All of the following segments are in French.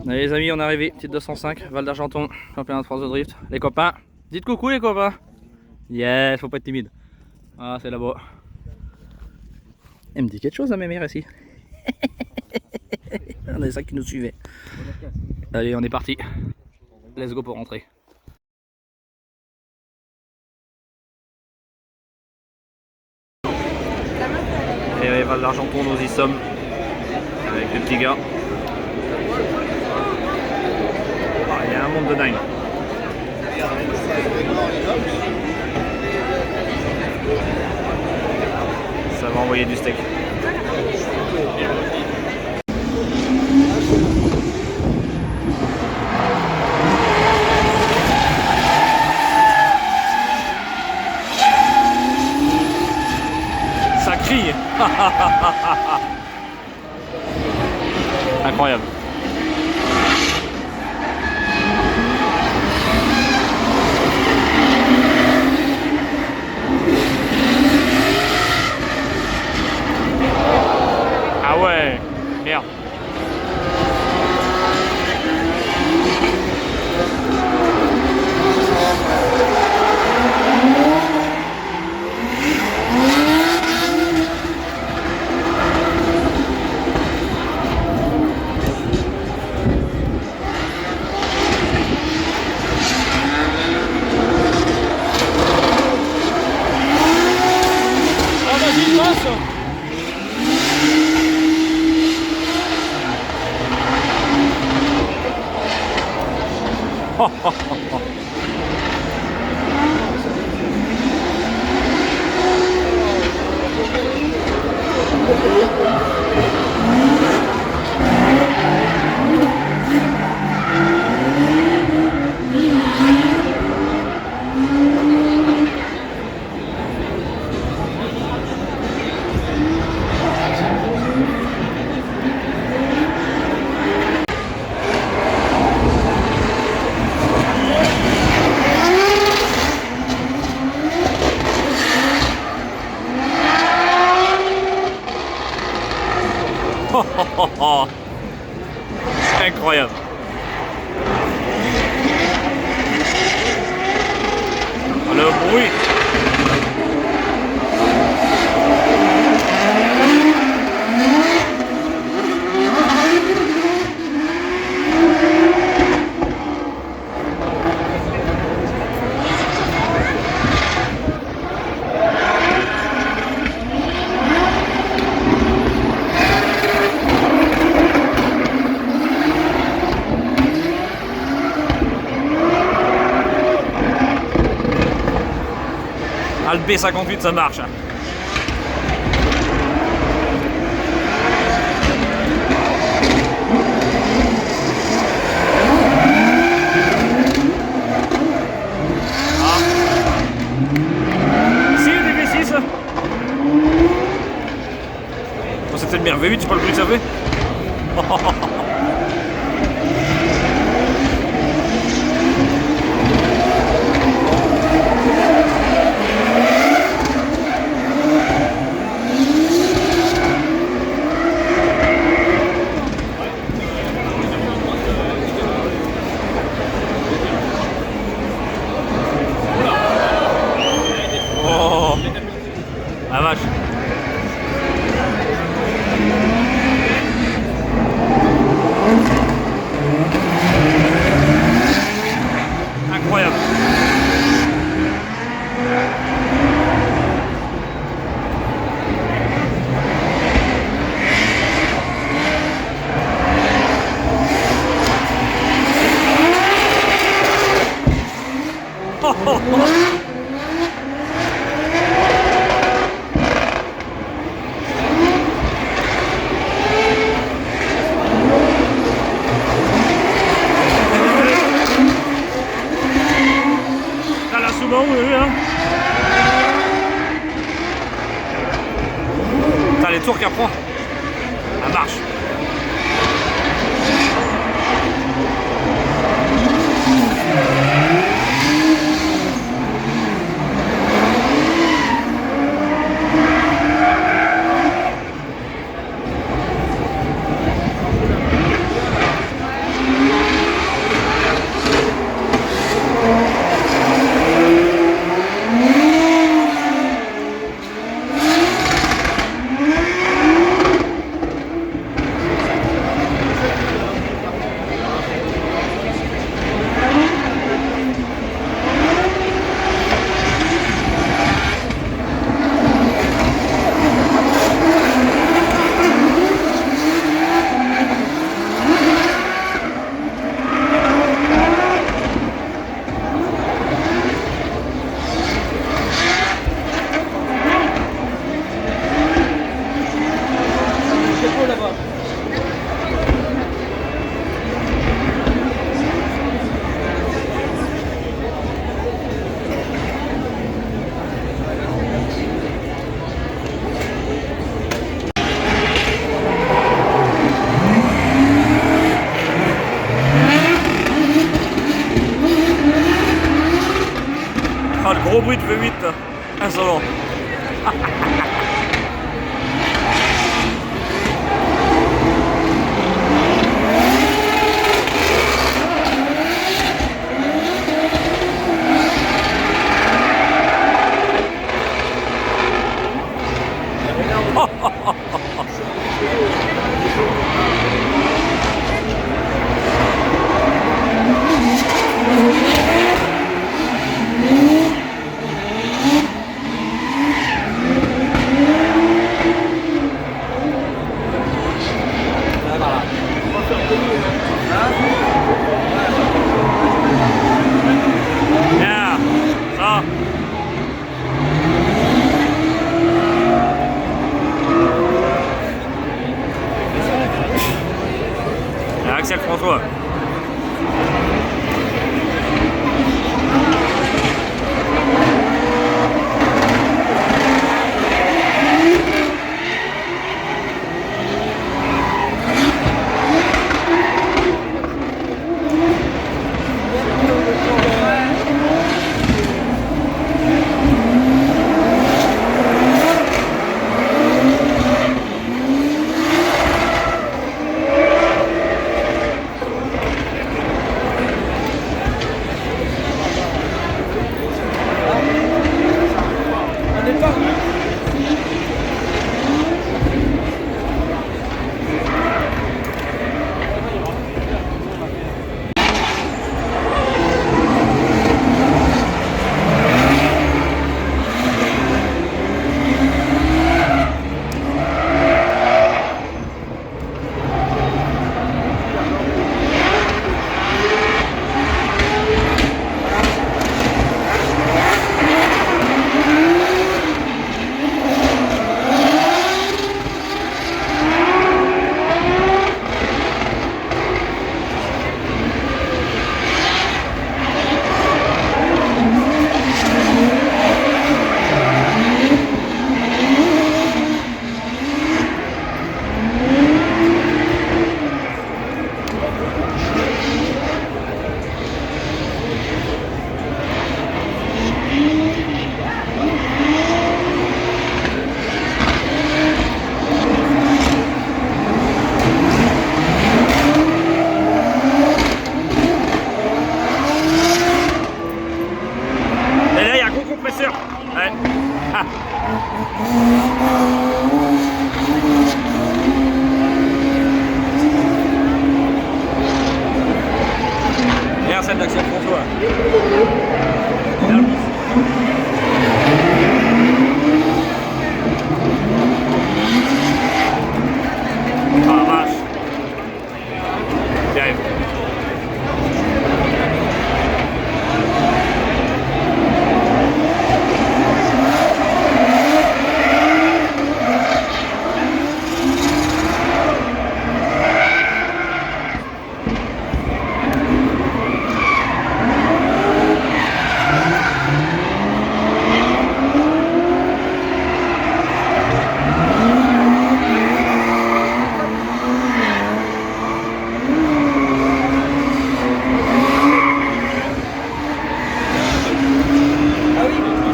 Allez les amis, on est arrivé, petite 205, Val d'Argenton, championnat de France de drift. Les copains, dites coucou les copains. Yes, faut pas être timide. Ah, c'est là-bas. Elle me dit quelque chose à mes mères ici. On a ça qui nous suivait. Allez, on est parti. Let's go pour rentrer. Et allez, Val d'Argenton, nous y sommes. Avec le petit gars. Ah, il y a un monde de dingue. Ça va envoyer du steak. Ça crie. Incroyable. Ah ouais, merde. Incroyable. Le bruit. Ah, le B58 ça marche. Ah. Si, le V6. Bon, c'était bien. V8, c'est pas le bruit que ça fait. gros bruit de V8 insolent. Bien, ça. Et Axel François. Ouais. Ah. Et celle d'Axel François. Ah vache. Terrible.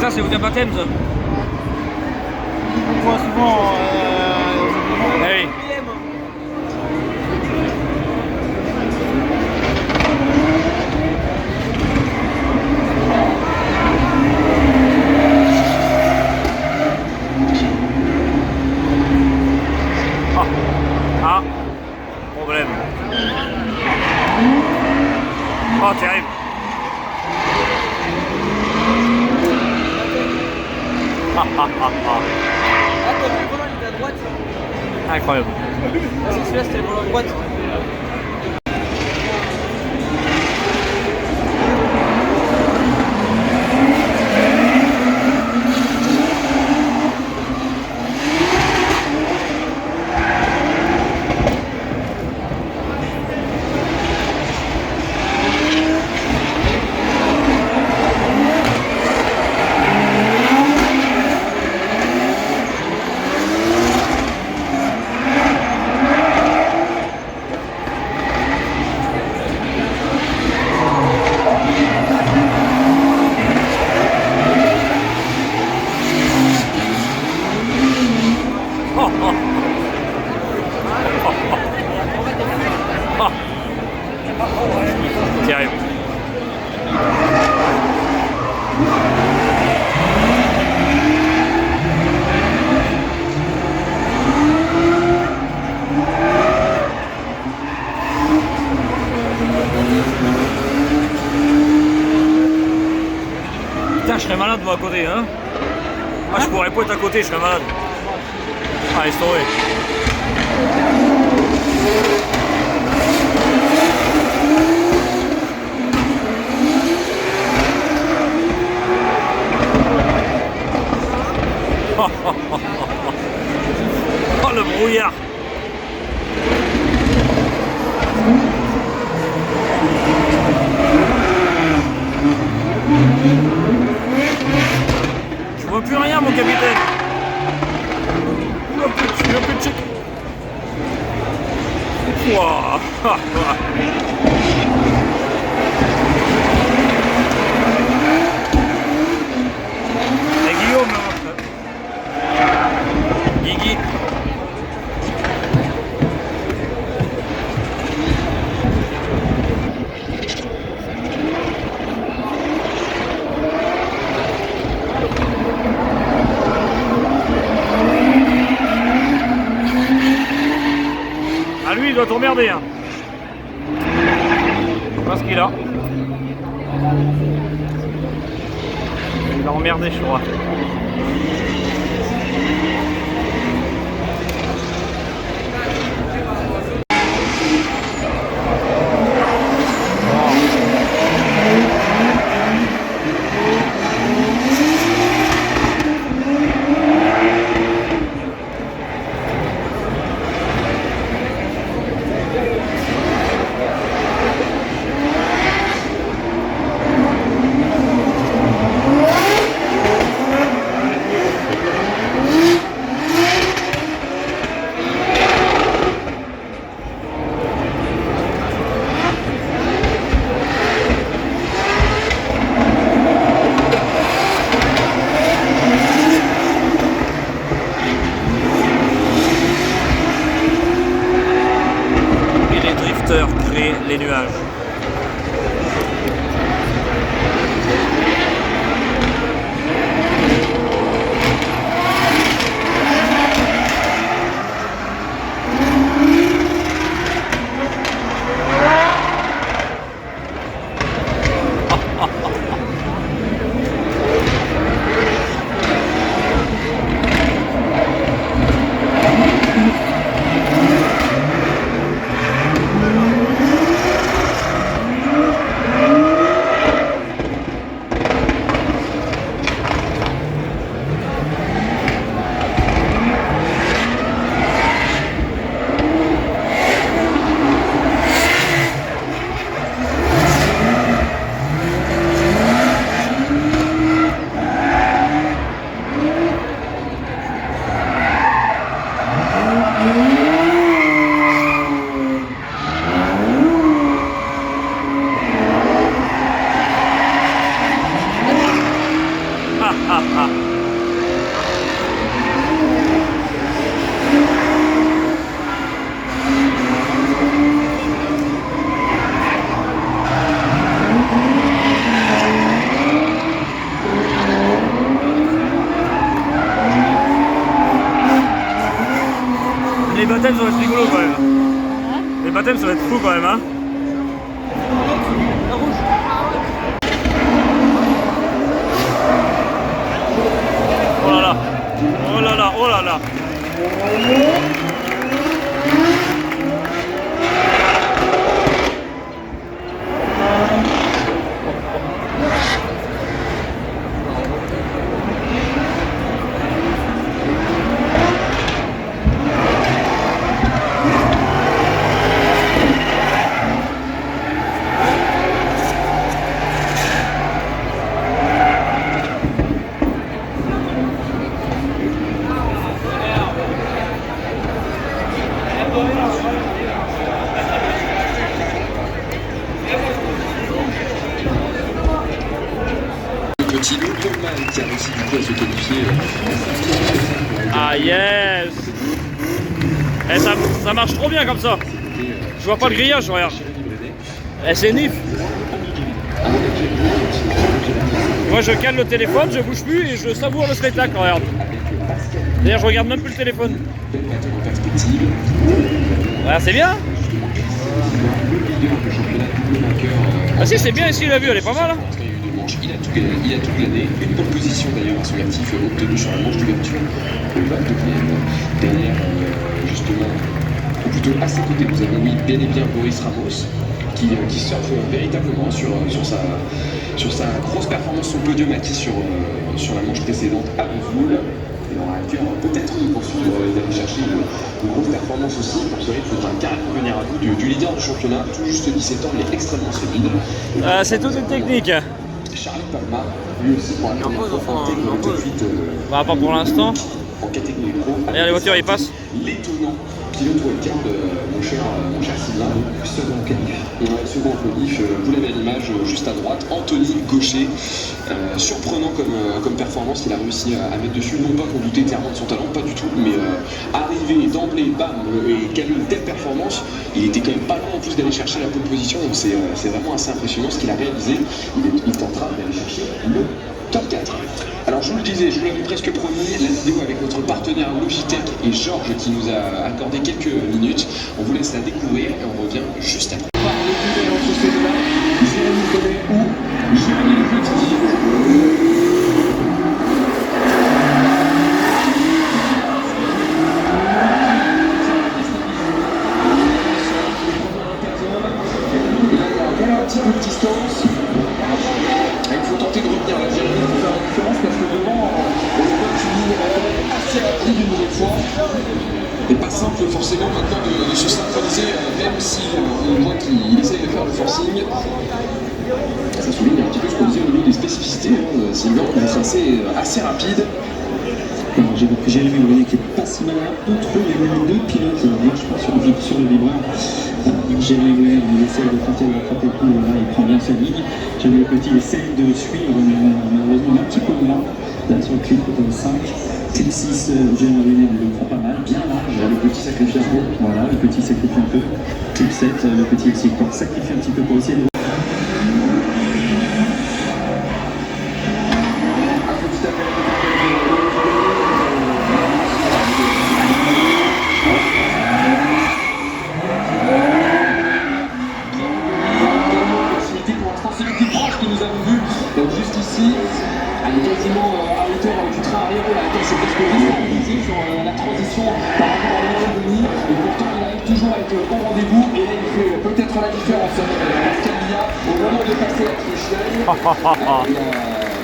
Ça c'est vous un baptême ça? On voit souvent Eh oui. Ah. Ah. Problème. Oh terrible. Ah ah ah ah. Ah, t'as vu le volant, il était à droite. Incroyable. Ah, c'est celui-là, c'était le volant à droite. Terrible. Putain, je serais malade moi à côté, hein. Ah, je pourrais pas être à côté, je serais malade. Ah, laisse tomber. Oh, le brouillard. Je vois plus rien, mon capitaine. Je vois plus de chic. Wouah. Et Guillaume, Guigui. Ah, lui il doit t'emmerder, hein. Parce qu'il a. Il a emmerdé, je crois. Créer les nuages. Les baptêmes ça va être rigolo quand même. Les baptêmes ça va être fou quand même, hein. Oh là là. Oh là là, oh là là. Ah yes. Ça marche trop bien comme ça. Je vois pas le grillage, regarde. C'est nif. Moi je cale le téléphone, je bouge plus et je savoure le spectacle, regarde. D'ailleurs je regarde même plus le téléphone. Voilà, c'est bien. Ah si, c'est bien ici la vue, elle est pas mal. Hein. Il a tout glané, une bonne position d'ailleurs à son actif obtenu sur la manche d'ouverture au 22 km. Derrière, justement, ou plutôt à ses côtés, nous avons mis bel et bien Boris Ramos qui surfe véritablement sur sa grosse performance au podium acquis sur la manche précédente à Vesoul. Il aura à cœur peut-être de poursuivre et d'aller chercher une grosse performance aussi. Pour cela, il faudra carrément venir à bout du leader du championnat, tout juste 17 ans, il est extrêmement solide. C'est toute une technique. Charlie Palma, lui aussi pour la première fois intègre tout de suite Bah pas pour l'instant. en catégorie pro. Regarde les voitures, ils passent. L'étonnant pilote wildcard, mon cher Sylvain, second en qualif. Et second en qualif, vous l'avez à l'image juste à droite, Anthony Gaucher. Surprenant comme performance, il a réussi à mettre dessus, non pas qu'on doutait clairement de son talent, pas du tout, mais arriver d'emblée, bam, et caler une telle performance, il était quand même pas loin en plus d'aller chercher la pole position, donc c'est vraiment assez impressionnant ce qu'il a réalisé. Il tentera d'aller chercher le top 4. Alors je vous le disais, je vous l'avais presque promis, la vidéo avec notre partenaire Logitech et Georges qui nous a accordé quelques minutes. On vous laisse la découvrir et on revient juste après. Jérémy Collet ou Jérémy Le Petit. Un petit peu de distance. Il faut tenter de revenir là, Jérémy, pour faire la différence parce que devant, on voit une ligne assez rapide une nouvelle fois. Et pas simple forcément maintenant de se synchroniser, même si on voit qu'il essaye de faire le forcing. Ça souligne un petit peu ce qu'on disait au niveau des spécificités. Sylvain, c'est assez rapide. Alors, j'ai repris Jérémy, vous voyez, qui est pas si malin. Outre, il y a eu deux pilotes, je pense, sur le vibreur. Jérémy, il essaie de tenter de rattraper le coup, là, il prend bien sa ligne. Jérémy Le Petit essaie de suivre, mais malheureusement, un petit peu loin. Là, sur le clip 5. Clip 6, Jérémy le prend pas mal, bien large. Le petit sacrifie un peu. Voilà, le petit sacrifie un peu. Clip 7, le petit aussi sacrifie un petit peu pour essayer de.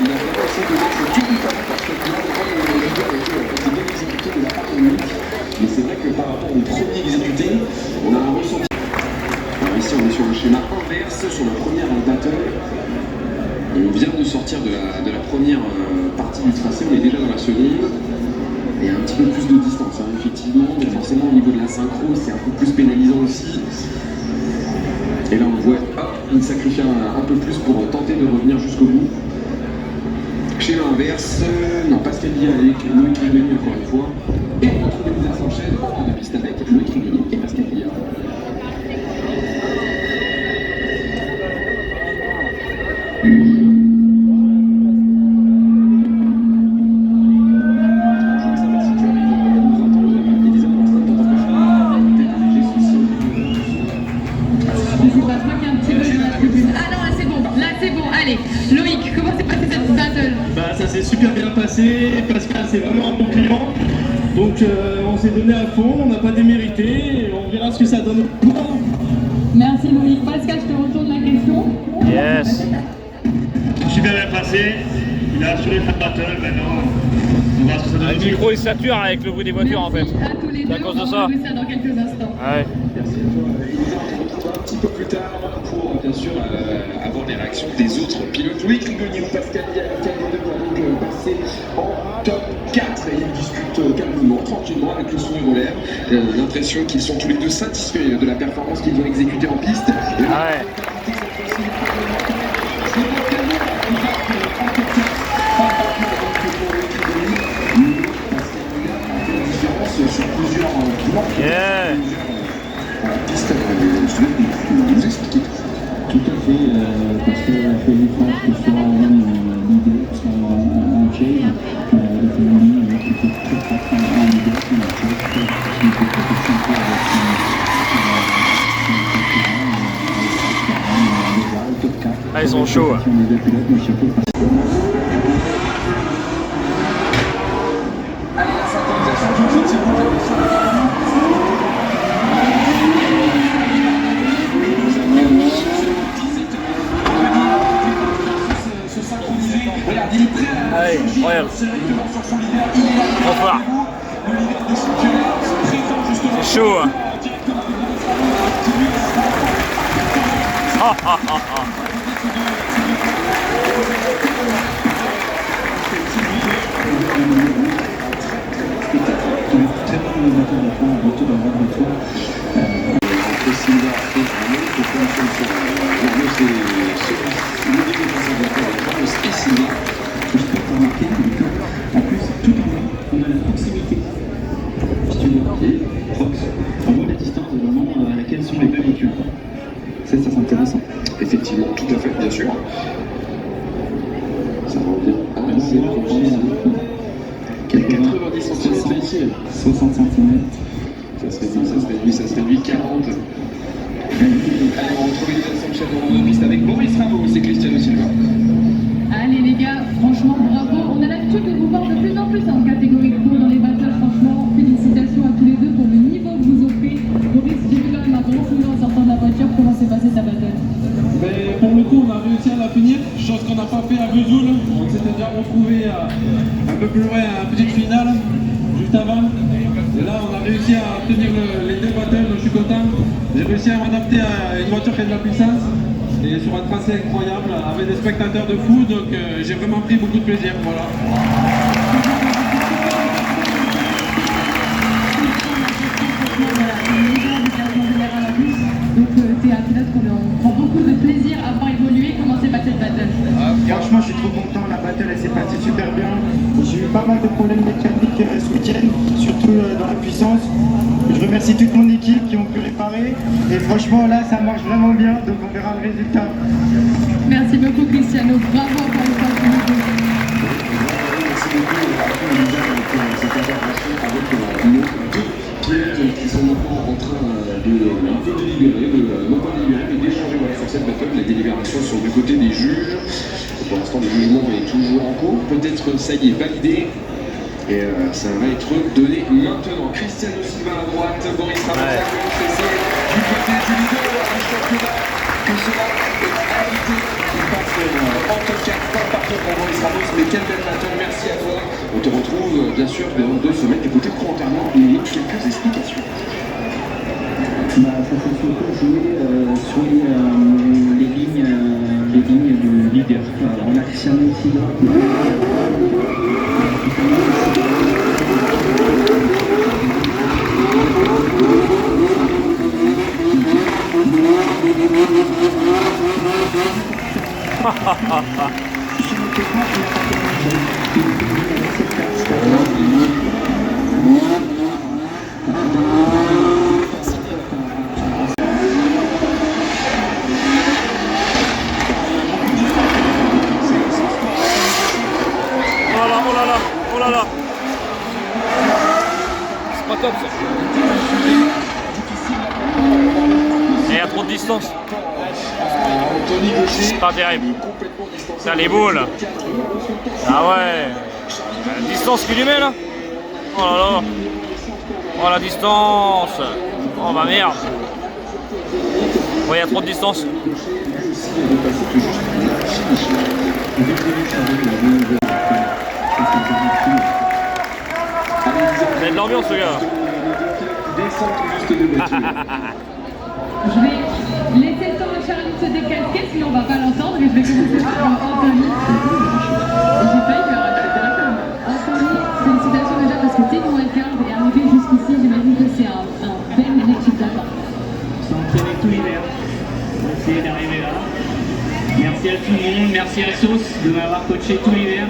Il a vraiment essayé de mettre tout le temps parce que le leader était bien exécuté de la part de lui. Mais c'est vrai que par rapport au premier exécuté, on a un ressenti. Alors ici on est sur le schéma inverse, sur la première battle. On vient de sortir de la première partie du tracé, on est déjà dans la seconde. Il y a un petit peu plus de distance, hein, effectivement, mais forcément au niveau de la synchro, c'est un peu plus pénalisant aussi. Et là on voit, hop, il sacrifie un peu plus pour tenter de revenir jusqu'au bout. Schéma inverse, non, Pascal Dia avec Loïc Rigoni encore une fois. Et on retrouve les s'enchaîne en de piste avec Loïc Rigoni et Pascal Dia. Loïc, comment s'est passée cette battle? Ça s'est super bien passé, Pascal c'est vraiment un bon client, donc on s'est donné à fond, on n'a pas démérité, on verra ce que ça donne. Merci Loïc. Pascal, je te retourne la question. Yes. Super bien passé, il a assuré sa battle, maintenant on va voir ce que ça donne. Le micro il sature avec le bruit des voitures en fait. Merci à tous les deux, C'est à cause de on ça. va revoir ça dans quelques instants. Ouais. Merci à toi. Un petit peu plus tard pour bien sûr avoir les réactions des autres pilotes. Loïc Rigoni ou Pascal Dia, lequel des deux va donc passer en top 4 et ils discutent calmement, tranquillement avec le sourire aux lèvres. L'impression qu'ils sont tous les deux satisfaits de la performance qu'ils ont exécutée en piste. Ouais. Sur plusieurs Yeah. piste, je vais vous expliquer tout. fait parce qu'elle a fait l'effort que soit l'idée, soit en chase, et que lui, qui était très fort en leader, qui était très sympa avec Ah, ils sont chauds. Allez, la synchronisation tout de suite, s'il vous plaît. Se synchroniser. Regarde, il est prêt à Allez, incroyable. directement sur son leader. Il est là. Trop fort. Le leader des championnats se présente justement. C'est chaud. Hein. Directement qui lui Ah, ah, ah, ah. Très bon innovateur de fond, retour dans le retour. Entre Silva et Arnaud, c'est pas une seule chose. Arnaud, c'est le début de sa voiture avec Ramos et Silva. Je peux te remarquer qu'en plus, tout en bas, on a la proximité. Si tu veux, prox. On voit la distance de moment à laquelle sont les deux véhicules. Ça c'est intéressant. Effectivement, tout à fait, bien sûr. Ça revient à 90 cm ici. 60 cm. Ça serait lui 40. Allez, on retrouve les son chef de piste avec Boris Ramos et Cristiano Silva. Allez les gars, franchement bravo. On a l'habitude de vous voir de plus en plus en catégorie pro dans les battles. Franchement, félicitations à tous les deux pour le niveau que vous offrez. Boris, j'ai vu quand même un gros sourire en sortant de la voiture. Comment s'est passée ta battle? Mais pour le coup, on a réussi à la finir, chose qu'on n'a pas fait à Vesoul. On s'était déjà retrouvé un peu plus loin à la petite finale, juste avant. Et là, on a réussi à tenir les deux battles, donc je suis content. J'ai réussi à m'adapter à une voiture qui a de la puissance et sur un tracé incroyable, avec des spectateurs de fou, donc j'ai vraiment pris beaucoup de plaisir. Voilà. Donc t'es un pilote qu'on prend beaucoup de plaisir à voir évoluer. Comment s'est passée cette battle? Franchement, je suis trop content, la battle elle s'est passée super bien. J'ai eu pas mal de problèmes mécaniques ce week-end, surtout dans la puissance. Je remercie toute mon équipe qui ont pu réparer. Et franchement, là, ça marche vraiment bien, donc on verra le résultat. Merci beaucoup, Cristiano. Bravo encore une fois. Merci beaucoup avec cette intervention avec nos deux pilotes qui sont maintenant en train de délibérer, non pas délibérer, mais d'échanger sur cette battle. La délibération sont du côté des juges. Pour l'instant, le jugement est toujours en cours. Peut-être ça y est validé. Et ça va être donné maintenant. Cristiano Silva à droite, Boris Ramos à gauche. Et c'est du côté du leader du championnat que cela est validé. Il passe en top 4, pas partout pour Boris Ramos, mais quel bel battle, merci à toi. On te retrouve bien sûr dans 2 semaines du côté de Corentin et quelques explications. Ça s'est surtout joué sur les lignes du leader. On a Cristiano Silva. Oh là là. C'est pas top ça. Il y a trop de distance. C'est pas terrible. Ça les boules. Ah ouais. La distance qu'il lui met là. Oh là là. Oh la distance. Oh ma merde. Ouais, il y a trop de distance. Il y a de l'ambiance ce gars. Je vais laisser le temps de Charlie se décasquer, sinon on va pas l'entendre. Et je vais commencer par Anthony. J'ai failli me rater directement. Anthony, félicitations déjà parce que t'es une wildcard et arrivé jusqu'ici, j'imagine que c'est un bel objectif d'atteindre. On s'est entraîné tout l'hiver pour essayer d'arriver là. Merci à tout le monde, merci à Sauce de m'avoir coaché tout l'hiver.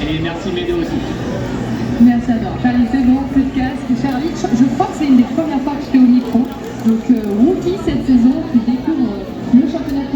Et merci Médé aussi. Merci à toi. Charlie, c'est bon, plus de casque. Charlie, je crois que c'est une des premières fois que je fais au micro. Donc, rookie cette saison, tu découvres le championnat de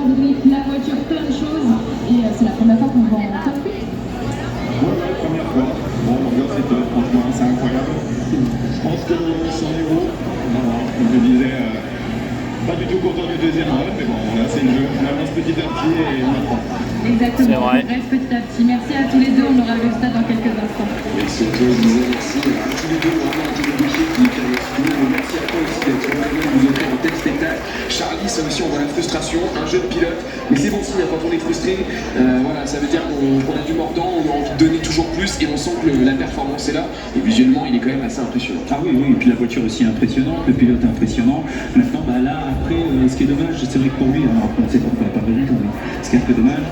deuxième round, mais bon, là c'est le jeu, on avance petit à petit et on apprend. Exactement, C'est vrai. on reste petit à petit. Merci à tous les deux, on aura le résultat dans quelques instants. Merci à toi, Lisa, merci à tous les deux, vraiment à tous les déchets qui avaient suivi. Merci à toi aussi d'être venu nous offrir un tel spectacle. Charlie, ça aussi on voit la frustration, un jeune pilote, mais c'est bon signe quand on est frustré, voilà, ça veut dire qu'on a du mordant, on a envie de donner toujours plus et on sent que la performance est là. Et visuellement, il est quand même assez impressionnant. Ah oui, oui, et puis la voiture aussi est impressionnante, le pilote est impressionnant. Maintenant, bah là, après, ce qui est dommage, c'est vrai que pour lui, alors on sait qu'on ne connaît pas le résultat, mais ce qui est un peu dommage, le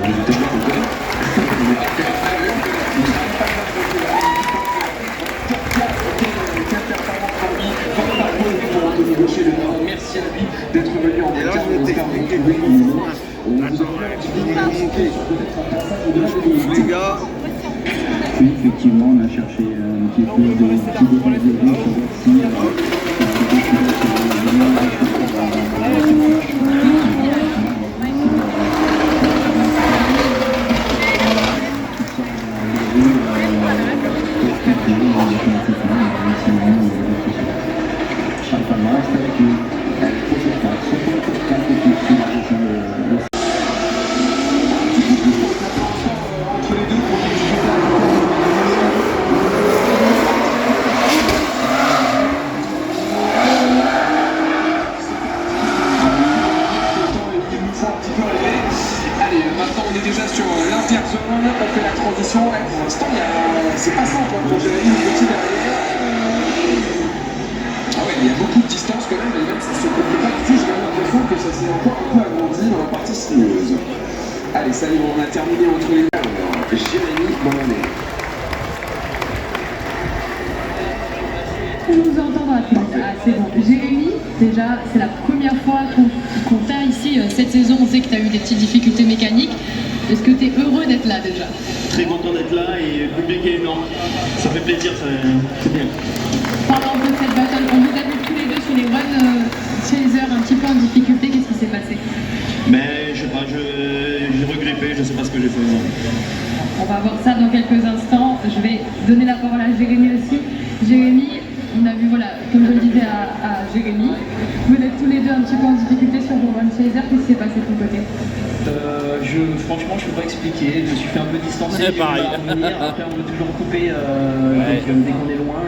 résultat, on le connaît. Merci à lui d'être venu en retard. On vous a fait un petit peu de remonter sur peut-être un passage au-delà des gars. Oui, effectivement, on a cherché un petit peu de petits détails de vie pour voir si C'est pas simple pour Jérémy Le Petit derrière. Ah ouais, il y a beaucoup de distance quand même, et même si ça se complique pas du tout, j'ai l'impression que ça s'est encore un peu agrandi dans la partie sinueuse. Allez, ça y est, on a terminé entre les deux. Jérémy, bonne année. On nous entend dans la pub. Ah, c'est bon. Jérémy, déjà, c'est la première fois qu'on t'a ici cette saison. On sait que tu as eu des petites difficultés mécaniques. Est-ce que tu es heureux d'être là déjà? Très content d'être là et le public est énorme. Ça fait plaisir, c'est bien. Parlons un peu de cette battle. On vous a vu tous les deux sur les One Chaser un petit peu en difficulté. Qu'est-ce qui s'est passé? Mais je sais pas, j'ai regretté, je sais pas ce que j'ai fait. On va voir ça dans quelques instants. Je vais donner la parole à Jérémy aussi. Jérémy, on a vu, voilà, comme je le disais à Jérémy, vous êtes tous les deux un petit peu en difficulté sur vos One Chaser. Qu'est-ce qui s'est passé de ton côté? Franchement, je peux pas expliquer. Je me suis fait un peu distancer. C'est pareil. Après, on veut toujours couper dès qu'on est loin.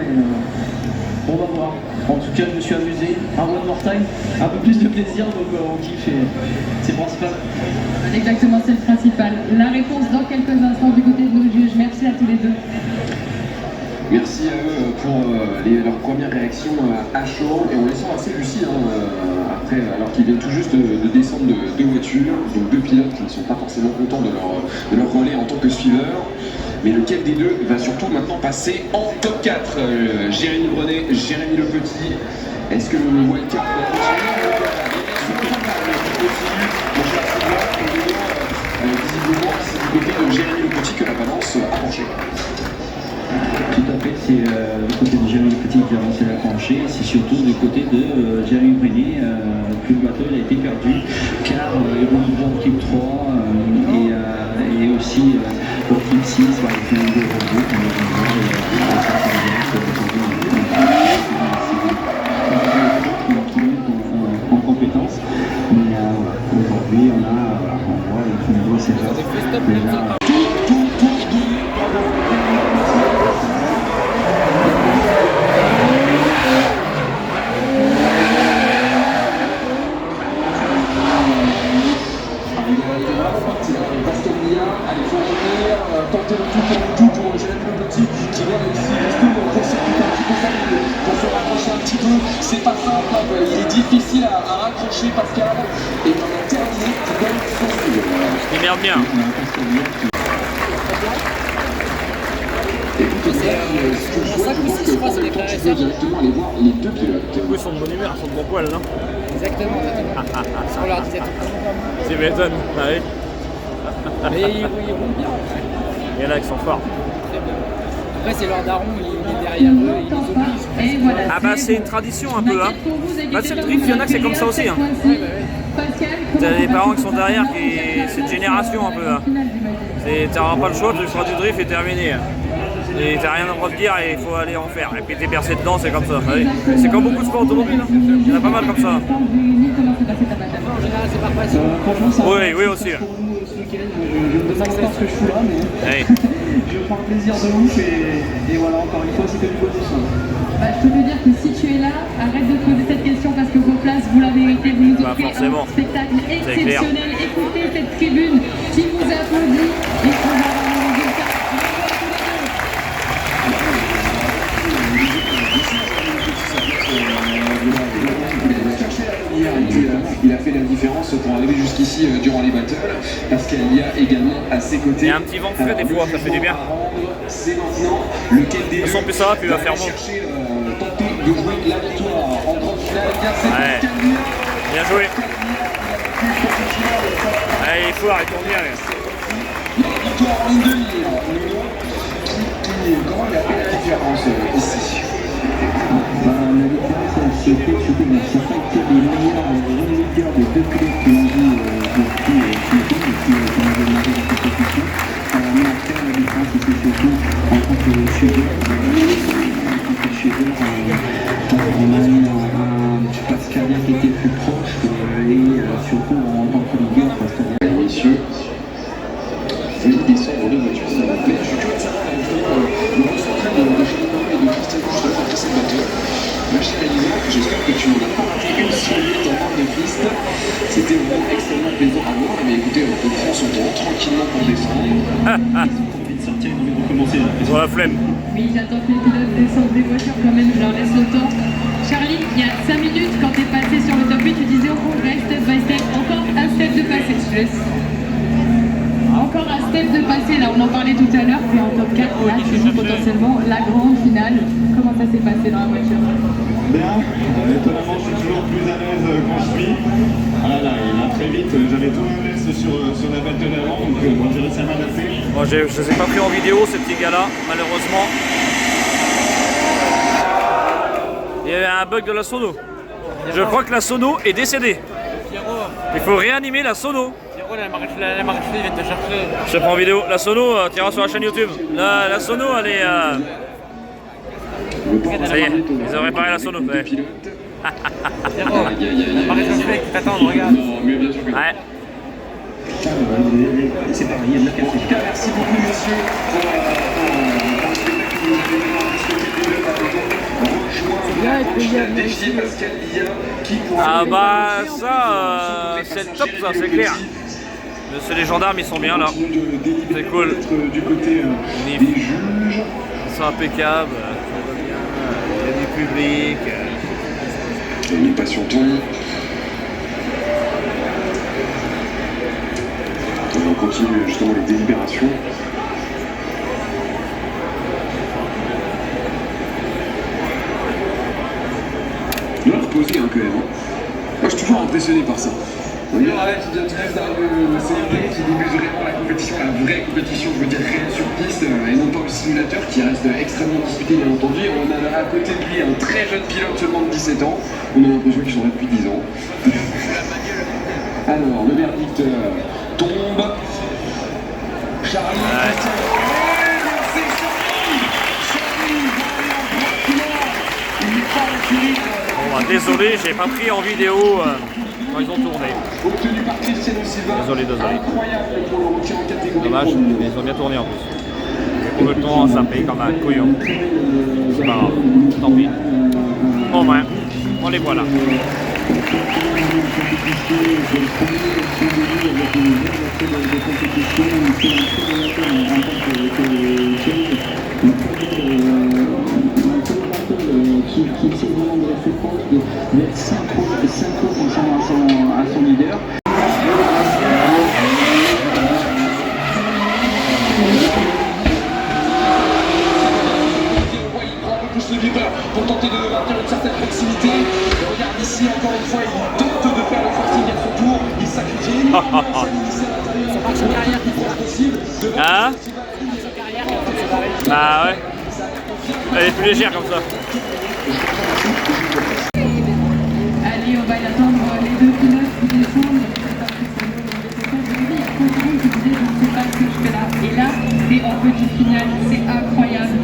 On va voir. En tout cas, je me suis amusé. Un one more time, un peu plus de plaisir, donc on kiffe et c'est le principal. Exactement, c'est le principal. La réponse dans quelques instants du côté de nos juges. Merci à tous les deux. Merci à eux pour leur première réaction à chaud, et on les sent assez lucides après, alors qu'ils viennent tout juste de descendre de deux voitures, donc deux pilotes qui ne sont pas forcément contents de leur relais en tant que suiveurs. Mais lequel des deux va surtout maintenant passer en top 4? Jérémy Brenet, Jérémy Le Petit. Est-ce que le wildcard va continuer? Visiblement, c'est du côté de Jérémy Le Petit que la balance a penché. Tout à fait, c'est du côté de Jérémy Petit qui a avancé la penchée, c'est surtout du côté de Jérémy Brenet que le bateau a été perdu, car il roule pour type 3 et aussi pour type 6, par exemple, de en compétence. Mais aujourd'hui, on voit le niveau sévère. Tenter le tout pour Jérémy Le Petit qui va réussir pour se raccrocher un petit peu. C'est pas simple, il est difficile à raccrocher Pascal, et on a terminé dans son studio. Il merde bien. Écoutez, ce que je souhaite, je pense que quand tu peux directement aller voir les deux pilotes. Ils sont de bonne humeur, ils sont de bon poil, non? Exactement. On leur disait tout. Tu m'étonnes, bah oui. Mais ils roulent bien. Il y en a qui sont forts. Après, c'est leur daron, il est derrière eux, ils les obligent. Et voilà, Ah bah c'est une tradition un peu, hein. Bah c'est le drift, il y en a que c'est comme ça aussi, hein. T'as des parents qui sont derrière, c'est une génération un peu, hein. T'auras pas le choix, tu feras du drift et terminé. Et t'as rien à droit de dire et il faut aller en faire. Et puis t'es percé dedans, c'est comme ça. C'est comme beaucoup de sports automobiles. Hein. Il y en a pas mal comme ça. Franchement, ça Oui, oui aussi. pour nous ce week-end. Je ne demande pas ce que je fous là, mais Oui. je prends un plaisir de ouf et voilà, encore une fois, c'est que du bonus. Bah, je peux te dire que si tu es là, arrête de te poser cette question parce que vos places, vous la méritez, vous nous offrez forcément. un spectacle C'est clair. exceptionnel. Écoutez cette tribune qui vous applaudit et qui va avoir le résultat. Il a fait la différence pour arriver jusqu'ici durant les battles, parce qu'il y a également à ses côtés. Il y a un petit vent frais des fois, ça fait du bien. C'est maintenant lequel des De toute façon, plus ça va, plus il va faire bon. chercher, tenter de jouer la victoire en grande finale. Bien, c'est Ouais. Pascal Liat. Bien joué. Allez, il faut arrêter, on y arrive. La victoire en ligne de mire. Comment il a fait la différence ici? La différence, c'était que ça n'a pas été les meilleurs leaders des deux pilotes que l'on vu depuis ce week-end et puis qu'on avait demandé la compétition. Mais après, la différence, c'était surtout en tant que suiveur. On a eu un Pascalien qui était plus proche et surtout en tant que leader, Pascalien. Messieurs, veuillez descendre de voiture, s'il vous plaît. Je suis curieux de savoir le ressenti de Jean-Paul et de Christian Cousteau après cette battle. Ma chère Elisa, j'espère que tu n'en as pas raté une seule minute en bord de piste. C'était vraiment extrêmement plaisant à voir. Mais écoutez, on prend son temps tranquillement pour descendre. Envie de sortir, envie de recommencer. Ils ont la flemme. Oui, j'attends que les pilotes descendent des voitures quand même, je leur laisse le temps. Charlie, il y a 5 minutes, quand tu es passé sur le top 8, tu disais au congrès, step by step, encore un step de passé. Je laisse. Encore un step de passé, là on en parlait tout à l'heure, tu es en top 4, là tu joues potentiellement la grande finale. Comment ça s'est passé dans la voiture? Bien, étonnamment je suis toujours plus à l'aise quand je suis. Ah là là, et là très vite, j'avais tout l'inverse sur la battle d'avant, donc j'ai réussi à m'adapter. Bon, je les ai pas pris en vidéo, ces petits gars-là, malheureusement. Il y avait un bug de la sono. Je crois que la sono est décédée. Il faut réanimer la sono. La maréchale vient te chercher. Je te prends en vidéo. La sono, tu iras sur la chaîne YouTube. La sono, elle est... Ça y est, ils ont réparé la sono. Ouais. La maréchale qui t'attend, regarde. Ouais. C'est pareil, il y a de la café. Merci beaucoup, monsieur, pour le spectacle que vous avez rejoint défier Pascal Liat qui pourra. Ah bah ça, c'est le top ça, c'est clair. C'est les gendarmes, ils sont bien là. C'est cool. Du côté Nif. des juges. Ils sont impeccables. Il y a du public. Nous patientons. On continue justement les délibérations. Il va reposer quand même. Moi je suis toujours impressionné par ça. Tu viens d'arriver au CMP qui débute vraiment la compétition, la vraie compétition, je veux dire réelle sur piste, et non pas au simulateur qui reste extrêmement disputé bien entendu. On a à côté de lui un très jeune pilote seulement de 17 ans. On a l'impression qu'ils sont là depuis 10 ans. Alors, le verdict tombe. Charlie, c'est Charlie. Il est pas rapide. Bon bah, désolé, j'ai pas pris en vidéo quand ils ont tourné. Obtenu par Cristiano Silva. Désolé. Incroyable pour le rookie en catégorie. Dommage, mais ils ont bien tourné en plus. J'ai trouvé le temps, ça paye comme un couillon. C'est pas grave, tant pis. Bon ben, on les voilà. Qui essaie vraiment de la faire compte d'être synchro concernant à son leader. Pousse le leader pour tenter de maintenir une certaine proximité. Regarde ici, encore une fois, il tente de faire le forcing à son tour. Il sacrifie. Hein? Ah ouais. Elle est plus légère comme ça. Allez, on va y attendre les deux pilotes qui descendent. Je ne sais pas ce que je fais là. Et là, c'est en petite finale, c'est incroyable.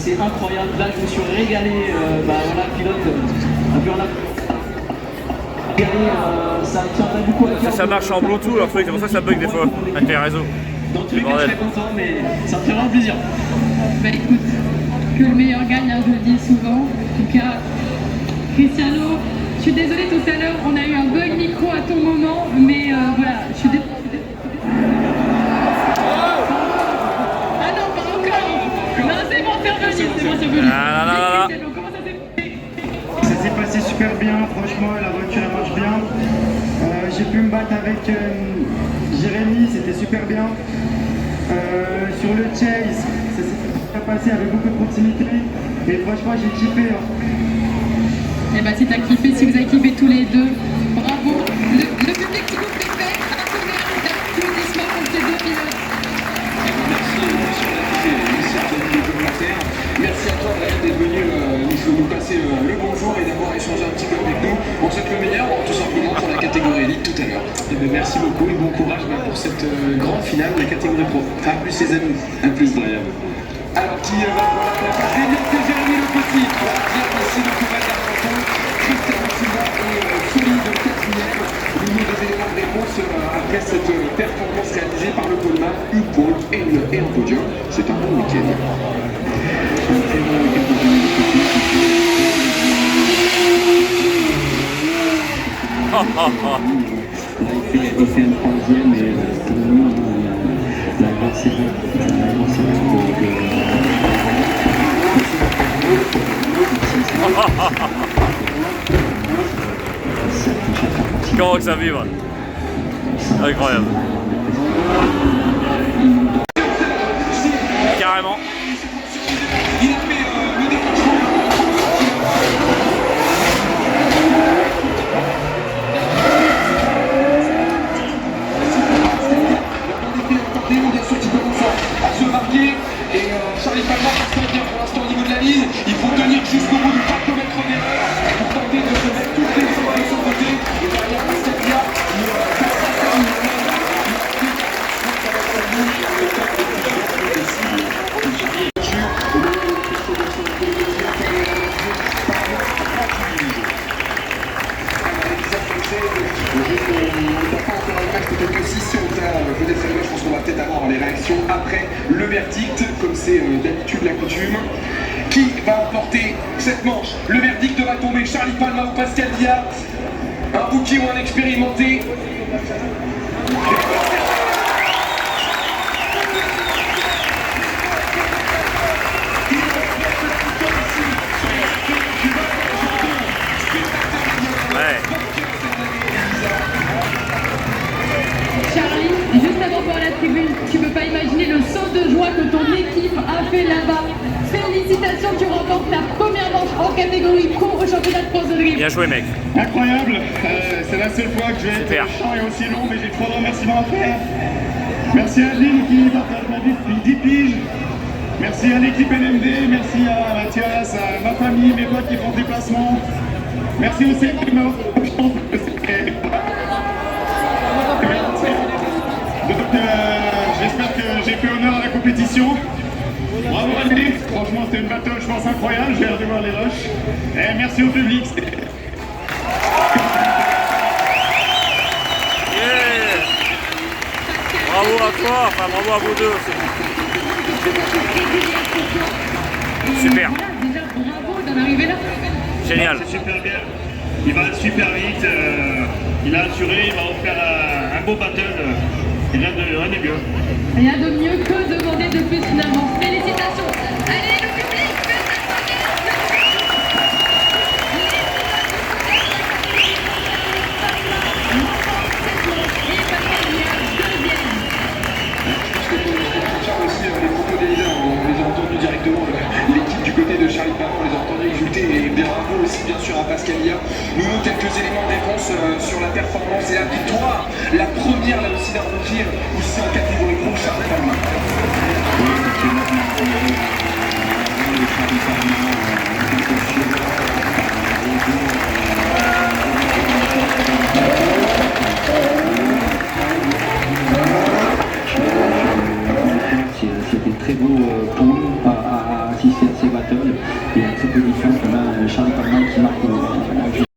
c'est incroyable. Là, je me suis régalé. Voilà, pilote, un peu en ça a beaucoup à faire. Ça marche en Bluetooth leur truc, c'est pour ça que ça bug des fois avec les réseaux. Dans tous les cas, je suis très content, mais ça me fait vraiment plaisir. Bah écoute, que le meilleur gagne, hein, je le dis souvent. En tout cas, Cristiano, je suis désolée tout à l'heure, on a eu un bug micro à ton moment, mais voilà, je suis désolée. Ah non, pas encore. Non, c'est bon, c'est revenu, c'est bon, c'est revenu. Comment ça s'est fait? Ça s'est passé super bien, franchement, la voiture elle marche bien. J'ai pu me battre avec Jérémy, c'était super bien. Sur le chase, ça s'est bien passé avec beaucoup de proximité. Et franchement, j'ai kiffé. Hein. Et bah si t'as kiffé, si vous avez kiffé tous les deux, bravo. Le public qui vous fait faire un tonnerre d'applaudissements pour ces deux pilotes. Merci à toi d'être venu nous passer le bonjour et d'avoir échangé un petit peu avec nous. On souhaite le meilleur, tout simplement, pour la catégorie élite tout à l'heure. Merci beaucoup et bon courage pour cette grande finale de la catégorie pro. Enfin, plus les amis, un plus Brian. Alors, qui va voir la place? C'est Jérémy Le Petit. Bien passé le courage d'Argenton. Christian Silva et Sully de quatrième. Nous des éléments de réponse après cette performance réalisée par le poleman, une pole et un podium. C'est un bon week-end. Il fait un troisième et pour nous, la grosse erreur Comment que ça vibre? Incroyable. Carrément. Il a fait le déclenchement. Bien sûr qui commence à se marquer et Charlie Palma passe très bien pour l'instant au niveau de la ligne. Il faut tenir jusqu'au bout du pas commettre d'erreur pour tenter de se mettre toutes les choses de son côté. Et derrière Pascalia qui passe à terme. Peut-être que si on t'a peut-être fait, je pense qu'on va peut-être avoir les réactions après le verdict, comme c'est d'habitude la coutume. Qui va emporter cette manche? Le verdict va tomber Charlie Palma ou Pascal Diaz, un rookie ou un expérimenté. Charlie, juste avant de voir la tribune, tu peux pas imaginer le saut de joie que ton équipe a fait là-bas. Félicitations, tu remportes ta première manche en catégorie pro au championnat de France de drift. Bien joué mec. Incroyable, c'est la seule fois que je vais Super. être chiant et aussi long, mais j'ai trop de remerciements à faire. Merci à Gilles qui partage ma vie depuis 10 piges. Merci à l'équipe NMD, merci à Mathias, à ma famille, mes potes qui font des déplacements. Merci aussi à Clément. Donc j'espère que j'ai fait honneur à la compétition. Bravo Andy, franchement c'était une battle je pense incroyable, j'ai hâte de voir les rushs. Et merci au public. Yeah. Bravo à toi, enfin bravo à vous deux aussi. Super. Déjà, bravo d'en arriver là. Génial. C'est super bien. Il va super vite. Il a assuré, il va offrir un beau battle. Rien de mieux. Rien de mieux que demander de plus finalement. Félicitations. Allez, le public, faites Aussi les propos des leaders, on les a entendus directement, l'équipe du côté de Charlie Palma, on les a entendus exulter et bravo aussi bien sûr à Pascalia. Nous avons quelques éléments de réponse sur la performance et la victoire, la première là aussi d'un rookie, aussi en catégorie pro Charlie Palma. C'était très beau pour nous à assister à ces battles. Et très peu de différence, on a Charlie Palman qui marque